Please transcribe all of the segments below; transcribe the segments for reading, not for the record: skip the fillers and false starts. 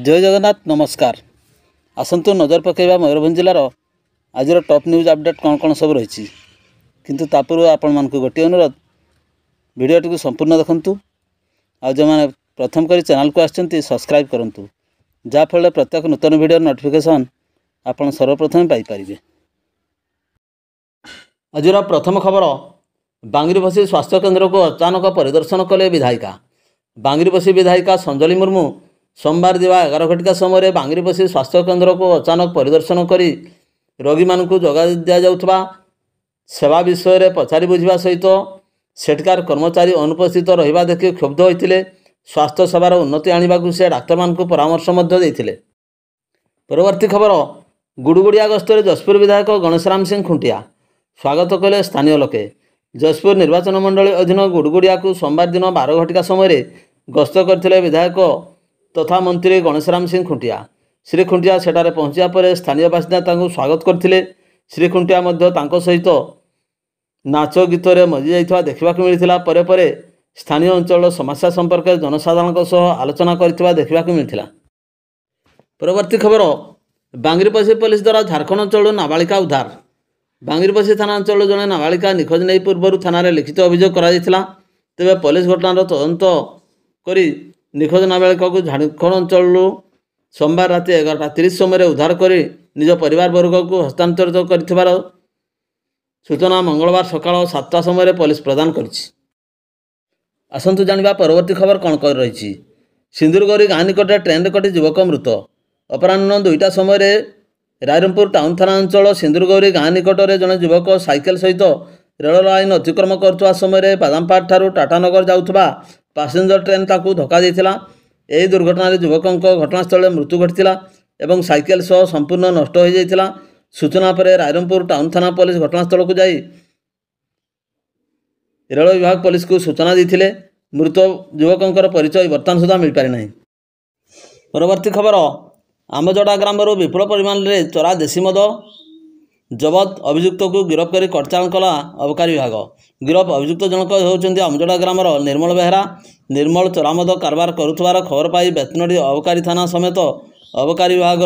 जय जगन्नाथ नमस्कार। आसतु नजर पकेबा मयूरभंज जिलार आज टॉप न्यूज अपडेट कौन कौन सब रही किंतु तापूर्व आपण मानक गोटे अनुरोध वीडियोटी को संपूर्ण देखंतु आ जो मैंने प्रथम करी चैनल को आछंती सब्सक्राइब करंतु जाफल प्रत्येक नूतन वीडियो नोटिफिकेशन आपण सर्वप्रथम पाई परिबे। आज प्रथम खबर बांगरीपसी स्वास्थ्य केन्द्र को अचानक परिदर्शन कले विधायिका। बांगरीपसी विधायिका संजली मुर्मू सोमवार दिवा 11 घटिका समय बांगरीपसी स्वास्थ्य केन्द्र को अचानक परिदर्शन करी रोगी मानकु जगा दिया जाउथबा सेवा विषय में पचारि बुझा सहित सेठकार कर्मचारी अनुपस्थित रहिबा देखि क्षुब्ध होइतिले। स्वास्थ्य सेवार उन्नति आनिबाकु से डाक्टर मानकु परामर्श मध्य देइतिले। परवर्ती खबर गुडुगुड़िया गस्तर जशपुर विधायक गणेशराम सिंह खुंटिया स्वागत कले स्थानीय लोके। जशपुर निर्वाचन मंडली अधीन गुडुगुड़िया को सोमवार दिन 12 घटिका समय गस्त करथिले विधायक तथा मंत्री गणेशराम सिंह खुंटिया। श्री खुंटिया सेठारे पहुंचा पर स्थानीय बासिंदा तांको स्वागत करथिले। श्री खुंटिया मध्य तांको सहित नाच गीत रे मजी जाइथवा देखिबाक मिलिथिला। परे परे स्थानीय अंचल समस्या संपर्क जनसाधारण सह आलोचना करथिबा देखिबाक मिलिथिला। परवर्ती खबर बांगरीपसी पुलिस द्वारा झारखंड अंचल नाबालिका उद्धार। बांगरीपसी थाना अंचल जड़े नाबालिका निखोज नहीं पूर्व थाना लिखित अभियोग करा तेबे पुलिस घटनार तदंत करी निखोज नाबालिका को झारखंड अंचल सोमवार राति 11:30 समय उद्धार कर निज परिवार वर्ग को हस्तांतरित कर सूचना मंगलवार सकाळ 7टा समय पुलिस प्रदान करिछि। आसंतु जानिबा परवर्ती खबर कौन कर रही। सिंदूरगौरी गाँ निकटे ट्रेन कटी युवक मृत। अपराह्न 2टा समय रायरंगपुर टाउन थाना अंचल सिंदूरगौरी गाँ निकटरे जड़े युवक साइकेल सहित रेल लाइन अतिक्रम करथुवा समय बादामपाड़ ठारू टाटानगर जाउथबा पैसेंजर ट्रेन ताकू धक्का देइथिला। एही दुर्घटना युवकों घटनास्थल मृत्यु घटिला एवं साइकेल सह संपूर्ण नष्ट हो जाइथिला। सूचना पर रायरंगपुर टाउन थाना पुलिस घटनास्थल को जाई रेल विभाग पुलिस को सूचना देथिले। मृत युवकों परिचय वर्तमान सुधा मिल पारि नहीं। परवर्ती खबर आमजड़ा ग्राम विपुल परिमाण में चोरा देशी मद जबत अभियुक्त को गिरफ्त कर कटचाण कला अबकारी विभाग। गिरफ अभियुक्त जनक होउछन्ति आमजड़ा ग्रामर निर्मल बेहरा। निर्मल चोरा मद कारबार करुथबार खबर पाई बेतनडी अबकारी थाना समेत अबकारी विभाग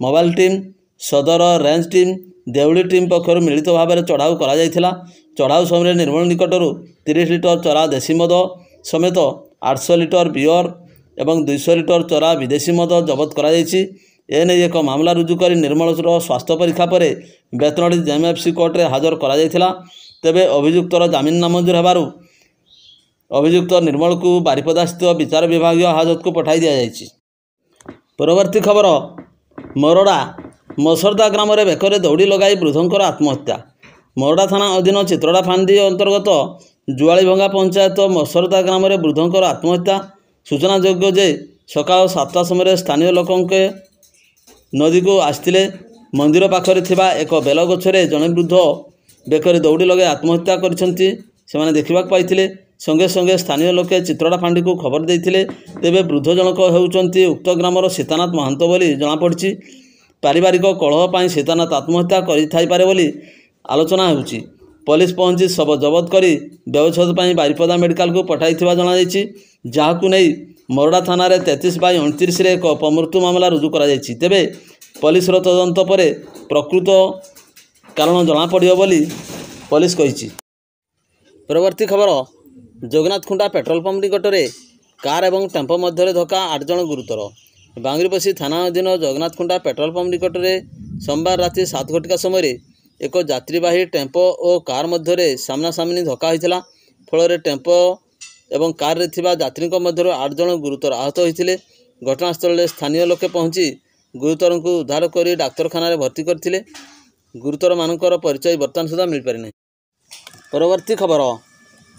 मोबाइल टीम सदर रेंज टीम देउली टीम पक्षर मिलित भाव में चढ़ाऊ करा। चढ़ाऊ समय निर्मल निकटरू 30 लिटर चोरा देशी मद समेत 800 लिटर बियर एवं 200 लिटर चोरा विदेशी मद जबत करा। एने एक मामला रुजु कर निर्मल स्वास्थ्य परीक्षा पर बेतनडी जेएमएफसी कोर्ट में हाजर करा। तेबे अभियुक्तर जामिन नामंजूर होबारु अभियुक्त निर्मल को बारिपदा स्थित विचार विभाग हाजत को पठाई दिया जायछि। परवर्ती खबर मोरडा मसरदा ग्राम में बेकरे दौड़ी लगाई वृद्धंकर आत्महत्या। मोरडा थाना अधीन चित्रोड़ा फांदी अंतर्गत जुआलीभंगा पंचायत मसरदा ग्राम में वृद्धंकर आत्महत्या। सूचना योग्य जे सकाळ 7टा समय स्थानीय लोकों नदी को आसते मंदिर पाखरे थिबा एक बेल गछरे जड़े वृद्ध बेकरे दौड़ी लगे आत्महत्या करिसेंति सेमाने देखिबाक पाइथिले। संगे संगे स्थानीय लोके चित्रोड़ा फांडी को खबर देइथिले। तेबे वृद्ध जनक हेउचंती उक्त ग्रामर सीतानाथ महंत बोली जଣାपड़िछि। पारिवारिक कलह पाई सीतानाथ आत्महत्या करि पारे बोली आलोचना हेउछि। पुलिस पहुंची शव जबत करी व्यवच्छेद पाई बारिपदा मेडिकल को पठाइथिबा जणा जायछि। जाहाकु नै मोरडा थाना 33/29 रे एक अपमृत्यु मामला रुजु करा जायछि। तेबे पुलिस तदंत पर प्रकृत कारण जना पड़ियो बोली पुलिस कहिछि। परवर्ती खबर जगन्नाथ खुंटा पेट्रोल पंप निकटरे कार एवं टेम्पो मध्य धक्का 8 जन गुरुतर। बांगरीपसी थाना अधीन जगन्नाथ खुंटा पेट्रोल पंप निकटरे सोमवार राति 7 घटिका समय एक यात्रीवाही टेम्पो और कार मध्य सामना सामनी धक्का होइथिला। फल टेम्पो एवं कार रे थिबा यात्री मध्य 8 जन गुरुतर आहत होइथिले। घटनास्थल में स्थानीय लोके पहुंची गुरुतर को उद्धार कर डाक्तरखाना भर्ती करथिले। गुरुतर मानकर परिचय वर्तमान सुधा मिल पारि नहीं। परवर्ती खबर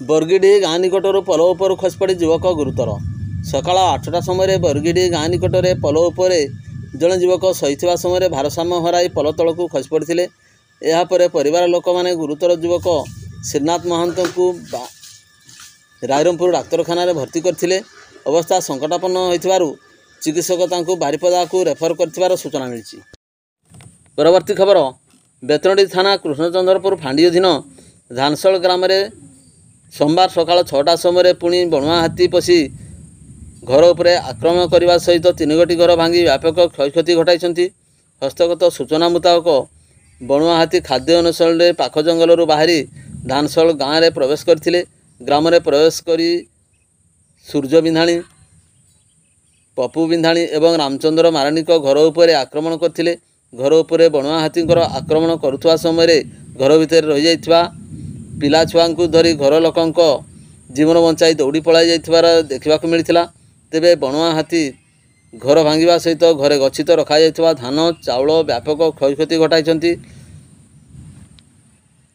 बरगिडी गाँ निकटर पोल उपर खसपड़ी युवक गुरुतर। सकाळ 8टा समय बरगिडी गाँ निकटरे पोल उपर जड़े युवक शहीद समय भारसाम्य हराई पोल तल को खसपड़ी। यापर परिवार लोक मैंने गुरुतर युवक श्रीनाथ महंत को रायरंगपुर डाक्तरखाना भर्ती करथिले। अवस्था संकटापन्न होइथिबारु चिकित्सक तांको बारिपदा को रेफर करथिबार सूचना मिली। परवर्ती खबर बेतनडी थाना कृष्णचंद्रपुर फांडी अधीन धानसोल ग्राम में सोमवार सकाळ 6टा समय पुणी बणुआ हाथी पशि घर उपरे आक्रमण करने सहित 3 गोटी घर भांगी व्यापक क्षयक्षति घटाई। हस्तगत सूचना मुताबक बणुआ हाथी खाद्य अनुसरण में पाख जंगल बाहरी धानसोल गाँव में प्रवेश करते। ग्राम में प्रवेश करी सूर्य बिंधाणी, पपु बिंधाणी एवं रामचंद्र माराणी घर उपरे आक्रमण करते। घर उपरे बणुआ हाथी आक्रमण करुवा समय घर भितर रही जाइथिबा पिला छुआ को धरी घर लोकंक जीवन बंचाई दौड़ी पलाई जाइथिबार देखा मिलता। तेबे बणुआ हाथी घर भांगिबा सहित घरे गच्छित रखा जाइथिबा धान चाउल व्यापक क्षयक्षति घटाई।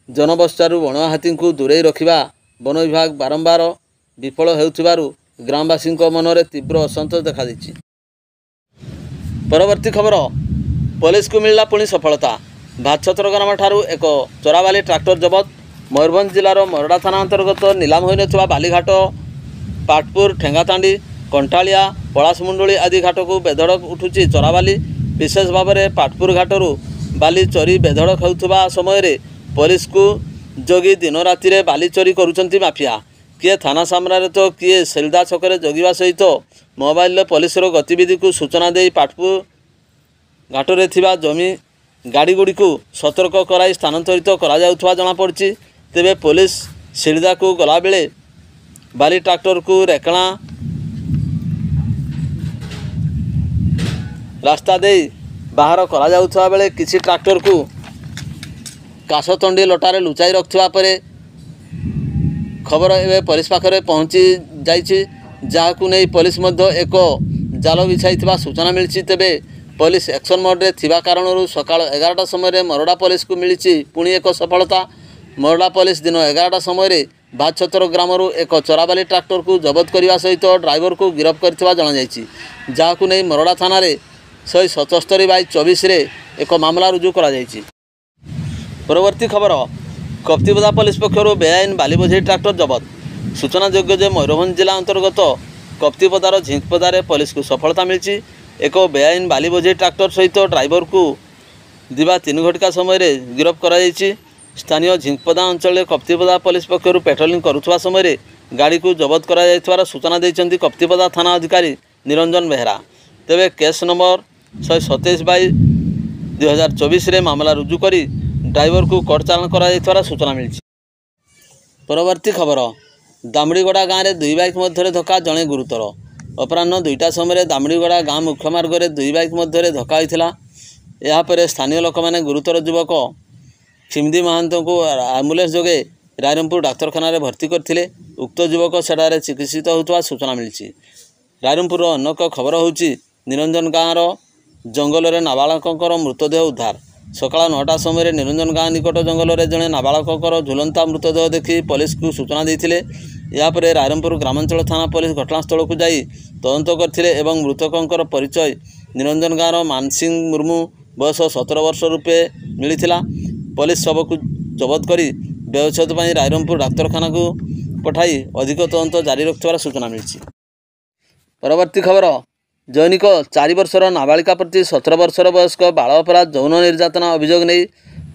जनबस्तारू बणुआ हाथी को दूरे रखिबा वन विभाग बारंबार विफल हेउथिबारु ग्रामवासी मनरे तीव्र असंतोष देखा देछि। परवर्ती खबर पुलिस को मिलला पुणी सफलता। भातछत्र ग्राम ठारू एक चोराबाली ट्राक्टर जबत। मयूरभंज जिलार मरडा थाना अंतर्गत नीलाम होई नथिबा बालीघाट, पाटपुर, ठेंगातांडी, कंटालिया, पलासमुंडली आदि घाट को बेधड़क उठुची चोराबाली। विशेष भाव में पाटपुर घाटरू बाली चोरी बेधड़क होउथबा समय पुलिस को जगी दिन राति बाली चोरी करुचंती माफिया। किए थाना सामने तो किए सेलदा छकरे जगिवा सहित मोबाइल पुलिस गतिविधि को सूचना दे पाटपुर घाटरे थिबा जमी गाड़ी गुड़ी को सतर्क कराई स्थानांतरित करा जाउथबा जଣା पड़छि। तेबे पुलिस सिलदा को गला बेले बाली ट्रैक्टर को रेकणा रास्ता दे बाहर करा जाउथबा बेले किछि ट्रैक्टर को कासतंडी लटारे लुचाई रखथिबा परे खबर एवं पुलिस पाखरे पहुँची जाइछि। जहाकू नहीं पुलिस मध्य एक जाल बिछाई सूचना मिली। तेबे पुलिस एक्शन मोड्रे थिबा कारणरू सकाळ 11टा समय मरडा पुलिस को मिली पुणी एक सफलता। मरडा पुलिस दिन 11टा समय भातछत्र ग्रामरू एक चोराबाली ट्रैक्टर को जबत करने सहित ड्राइवर को गिरफ्त करथिबा जणा जाइछि। जहाकू नहीं मरडा थाना 177/24 एक मामला रुजु करा जाइछि। परवर्ती खबर कप्तिपदा पुलिस पक्षर बेआईन बाली बोझे ट्रैक्टर जबत। सूचनायोग्य जे मयूरभंज जिला अंतर्गत कप्तिपदार झिंकपदारे पुलिस को सफलता मिली। एक बेआईन बाली बोझे ट्रैक्टर सहित ड्राइवर को दिवा 3 घटिका समय गिरफ्त कर। स्थानीय झिंकपदा अंचल कप्तिपदा पुलिस पक्षर पेट्रोलिंग करुवा समय गाड़ी को जबत कर सूचना देते कप्तिपदा थाना अधिकारी निरंजन बेहरा। तेबे केस नंबर 127/2024 मामला रुजु कर ड्राइवर को कोर्ट चालान कर सूचना मिली। परवर्ती खबर दामड़ीगड़ा गाँव में 2 बाइक मध्य धक्का, जड़े गुरुतर। अपराह्न 2टा समय दामड़ीगड़ा गाँव मुख्य मार्ग में 2 बाइक मध्य धक्का होता। यापर स्थानीय लोक मैंने गुरुतर युवक खिमदी महांत को आम्बुलेंस जोगे रायरंगपुर डाक्तखाना भर्ती करते। उक्त युवक सेठारे चिकित्सित होता सूचना मिली। रायरंगपुर अन्य एक खबर होची निरंजन गाँवर जंगल में नाबालकर मृतदेह उद्धार। सकाळ 9टा समय निरंजन गाँ निकट जंगल में जड़े नाबालकर झुलंता मृतदेह देखि पुलिस को सूचना देते। यापर रायरंगपुर ग्रामांचल थाना पुलिस घटनास्थल को जाई तदंत करथिले एवं मृतकंकर परिचय निरंजन गाँवर मानसिंह मुर्मू बयस 17 वर्ष रूपे मिलिथिला। पुलिस शव को जबत कर व्यवच्छेद रायरंगपुर डाक्तखाना को पठाई अधिक तदंत जारी रखिथार सूचना मिली। परवर्ती खबर जैनिक 4 वर्षर नाबालिका प्रति 17 वर्षर वयस्क बाल अपराध यौन निर्यातना अभियोग नहीं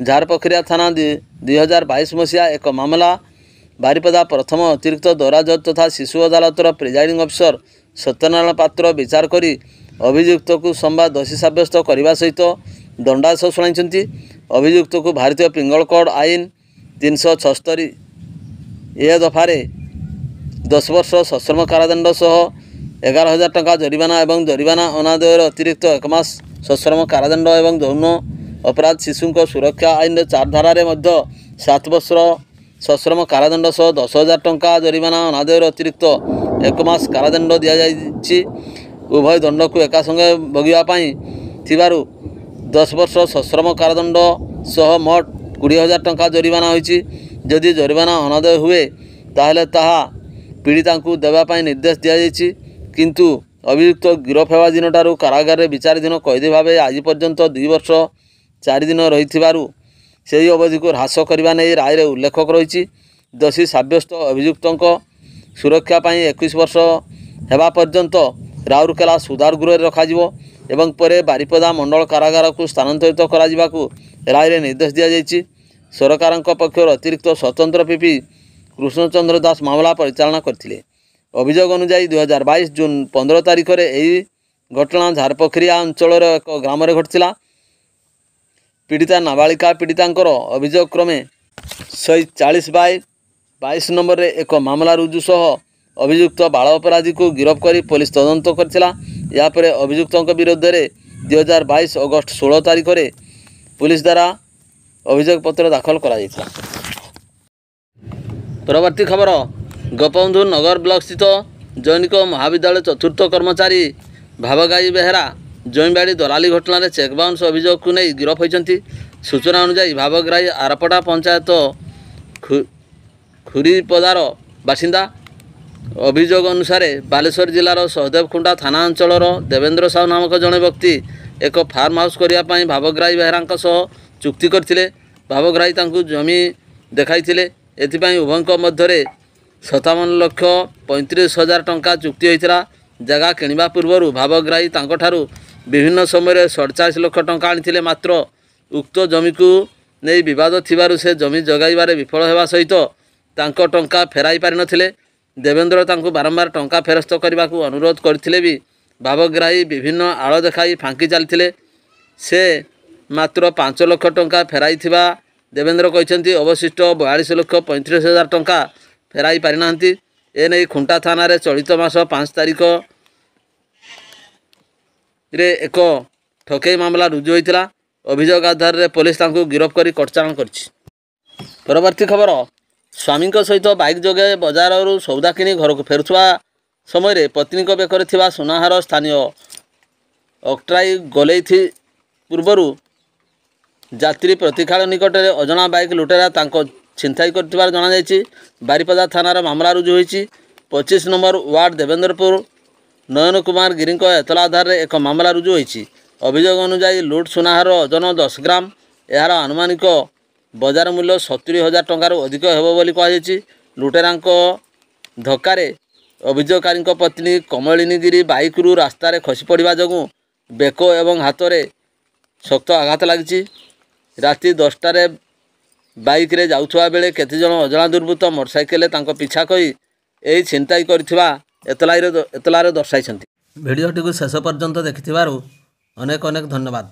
झारपोखरिया थाना 2022 मसीहा एक मामला बारिपदा प्रथम अतिरिक्त दौरा जज तथा शिशु अदालतर प्रिजाइडिंग अफिसर सत्यनारायण पात्र विचार करी अभियुक्त को संवाद दोषी सब्यस्त करने सहित दंडादेश शुणाई। अभियुक्त को भारतीय पिंगल कोड आईन 376 ए दफारे 10 वर्ष सश्रम कारादंड सह 11,000 टंका जरिमाना एवं जरिमाना अनादयर अतिरिक्त 1 मास सश्रम कारादंड एवं यौन अपराध शिशु सुरक्षा आईन 4 धारारे मध्य 7 वर्ष सश्रम कारादंड सह 10,000 टंका जरिमाना अनादयर अतिरिक्त 1 मास कारादंड दि जाइछि। उभय दंड को एका संगे भोगिबापाई थिबारु 10 वर्ष सश्रम कारादंड सह मोट 20,000 टंका जरिमाना होइछि। जदि जरिमाना अनादय हुए ताहले ताहा पीड़िता को देवाई निर्देश दि जाइछि। किंतु अभियुक्त गिरफ होगा दिन ठारू कारागार विचाराधीन कैदी भाव आज पर्यंत 2 वर्ष 4 दिन रही से अवधि को ह्रास करने नहीं राय उल्लेख रही। दोषी सब्यस्त अभियुक्त सुरक्षा 21 वर्ष होगा पर्यंत राउरकेला सुधार गृह रखाଯିव एवं परे बारिपदा मंडल कारागार को स्थानांतरित कराजिबाकू राय निर्देश दि जाइछि। सरकार पक्षर अतिरिक्त स्वतंत्र पीपी कृष्णचंद्र दास मामला परिचालना करथिले। ଅଭିଯୋଗ ଅନୁଯାୟୀ 2022 ଜୁନ୍ 15 ତାରିଖରେ ଏହି ଘଟଣା ଝାରପୋଖରିଆ ଅଞ୍ଚଳର ଏକ ଗ୍ରାମରେ ଘଟିଥିଲା। ପୀଡ଼ିତା ନାବାଳିକା ପୀଡ଼ିତାଙ୍କର ଅଭିଯୋଗ କ୍ରମେ 140/22 ନମ୍ବରରେ ଏକ ମାମଲା ରୁଜୁ ସହ ଅଭିଯୁକ୍ତ ବାଳ ଅପରାଧୀକୁ ଗିରଫ କରି ପୋଲିସ ତଦନ୍ତ କରିଥିଲା। ଏହାପରେ ଅଭିଯୁକ୍ତଙ୍କ ବିରୁଦ୍ଧରେ 2022 ଅଗଷ୍ଟ 16 ତାରିଖରେ ପୁଲିସ ଦ୍ୱାରା ଅଭିଯୋଗପତ୍ର ଦାଖଲ କରାଯାଇଥିଲା। ପରବର୍ତ୍ତୀ ଖବର, ଗୋପବନ୍ଧୁ ନଗର ବ୍ଲକ ସ୍ଥିତ ଜୈନିକ ମହାବିଦ୍ୟାଳୟ ଚତୁର୍ଥ କର୍ମଚାରୀ ଭାବଗାଇ ବେହେରା ଜମିବାଡ଼ି ଦଲାଲି ଘଟଣାରେ ଚେକ୍ ବାଉନ୍ସ ଅଭିଯୋଗକୁ ନେଇ ଗିରଫ ହୋଇଛନ୍ତି। ସୂଚନା ଅନୁଯାୟୀ ଭାବଗ୍ରାହୀ ଆରପଡ଼ା ପଞ୍ଚାୟତ ଖୁରିପଦାର ବାସିନ୍ଦା। ଅଭିଯୋଗ ଅନୁସାରେ ବାଲେଶ୍ୱର ଜିଲ୍ଲାର ସହଦେବଖୁଣ୍ଟା ଥାନା ଅଞ୍ଚଳର ଦେବେନ୍ଦ୍ର ସାହୁ ନାମକ ଜଣେ ବ୍ୟକ୍ତି ଏକ ଫାର୍ମ ହାଉସ୍ କରିବା ପାଇଁ ଭାବଗ୍ରାହୀ ବେହେରାଙ୍କ ସହ ଚୁକ୍ତି କରିଥିଲେ। ଭାବଗ୍ରାହୀ ତାଙ୍କୁ ଜମି ଦେଖାଇଥିଲେ। ଏଥିପାଇଁ ଉଭୟଙ୍କ ମଧ୍ୟରେ 57,35,000 ଟଙ୍କା ଚୁକ୍ତି ହୋଇଥିଲା। ଜାଗା କିଣିବା ପୂର୍ବରୁ ଭାବଗ୍ରାହୀ ତାଙ୍କଠାରୁ ବିଭିନ୍ନ ସମୟରେ 47 ଲକ୍ଷ ଟଙ୍କା ଆଣିଥିଲେ। ମାତ୍ର ଉକ୍ତ ଜମିକୁ ନେଇ ବିବାଦ ଥିବାରୁ ସେ ଜମି ଯୋଗାଇବାରେ ବିଫଳ ହେବା ସହିତ ତାଙ୍କ ଟଙ୍କା ଫେରାଇ ପାରିନଥିଲେ। ଦେବେନ୍ଦ୍ର ତାଙ୍କୁ ବାରମ୍ବାର ଟଙ୍କା ଫେରସ୍ତ କରିବାକୁ ଅନୁରୋଧ କରିଥିଲେ ବି ଭାବଗ୍ରାହୀ ବିଭିନ୍ନ ଆଳ ଦେଖାଇ ଫାଙ୍କି ଚାଲିଥିଲେ। ସେ ମାତ୍ର 5 ଲକ୍ଷ ଟଙ୍କା ଫେରାଇଥିବା ଦେବେନ୍ଦ୍ର କହିଛନ୍ତି। ଅବଶିଷ୍ଟ 42,35,000 ଟଙ୍କା ଫେରାଇ ପାରିନାହାନ୍ତି। ଏନେଇ ଖୁଣ୍ଟା ଥାନାରେ ଚଳିତ ମାସ 5 ତାରିଖରେ ଏକ ଠକେଇ ମାମଲା ରୁଜୁ ହୋଇଥିଲା। ଅଭିଯୋଗ ଆଧାରରେ ପୋଲିସ ତାଙ୍କୁ ଗିରଫ କରି କଟଚାଲାଣ କରିଛି। ପରବର୍ତ୍ତୀ ଖବର, ସ୍ୱାମୀଙ୍କ ସହିତ ବାଇକ୍ ଯୋଗେ ବଜାରରୁ ସଉଦା କିଣି ଘରକୁ ଫେରୁଥିବା ସମୟରେ ପତ୍ନୀଙ୍କ ବେକରେ ଥିବା ସୁନାହାର ସ୍ଥାନୀୟ ଅକ୍ଟ୍ରାଇ ଗଲେଇ ପୂର୍ବରୁ ଯାତ୍ରୀ ପ୍ରତୀକ୍ଷାଳୟ ନିକଟରେ ଅଜଣା ବାଇକ୍ ଲୁଟେରା ତାଙ୍କ ଛିନତାଇ କରିଥିବାର ଜଣାଯାଇଛି। ବାରିପଦା ଥାନାରେ ମାମଲା ରୁଜୁ ହୋଇଛି। 25 ନମ୍ବର ୱାର୍ଡ ଦେବେନ୍ଦ୍ରପୁର ନୟନ କୁମାର ଗିରିଙ୍କ ଏତଲା ଆଧାରରେ ଏକ ମାମଲା ରୁଜୁ ହୋଇଛି। ଅଭିଯୋଗ ଅନୁଯାୟୀ ଲୁଟ୍ ସୁନାହାର ଓଜନ 10 ଗ୍ରାମ। ଏହାର ଆନୁମାନିକ ବଜାର ମୂଲ୍ୟ 70,000 ଟଙ୍କାରୁ ଅଧିକ ହେବ ବୋଲି କୁହାଯାଇଛି। ଲୁଟେରାଙ୍କ ଧକ୍କାରେ ଅଭିଯୋଗକାରୀଙ୍କ ପତ୍ନୀ କମଳିନୀ ଗିରି ବାଇକ୍ରୁ ରାସ୍ତାରେ ଖସି ପଡ଼ିବା ଯୋଗୁଁ ବେକ ଏବଂ ହାତରେ ଶକ୍ତ ଆଘାତ ଲାଗିଛି। ରାତି 10ଟାରେ ବାଇକ୍ରେ ଯାଉଥିବା ବେଳେ କେତେଜଣ ଅଜଣା ଦୁର୍ବୃତ୍ତ ମୋଟରସାଇକେଲରେ ତାଙ୍କ ପିଛା କରି ଏହି ଛିନତାଇ କରିଥିବା ଏତଲାରେ ଦର୍ଶାଇଛନ୍ତି। ଭିଡ଼ିଓଟିକୁ ଶେଷ ପର୍ଯ୍ୟନ୍ତ ଦେଖିଥିବାରୁ ଅନେକ ଧନ୍ୟବାଦ।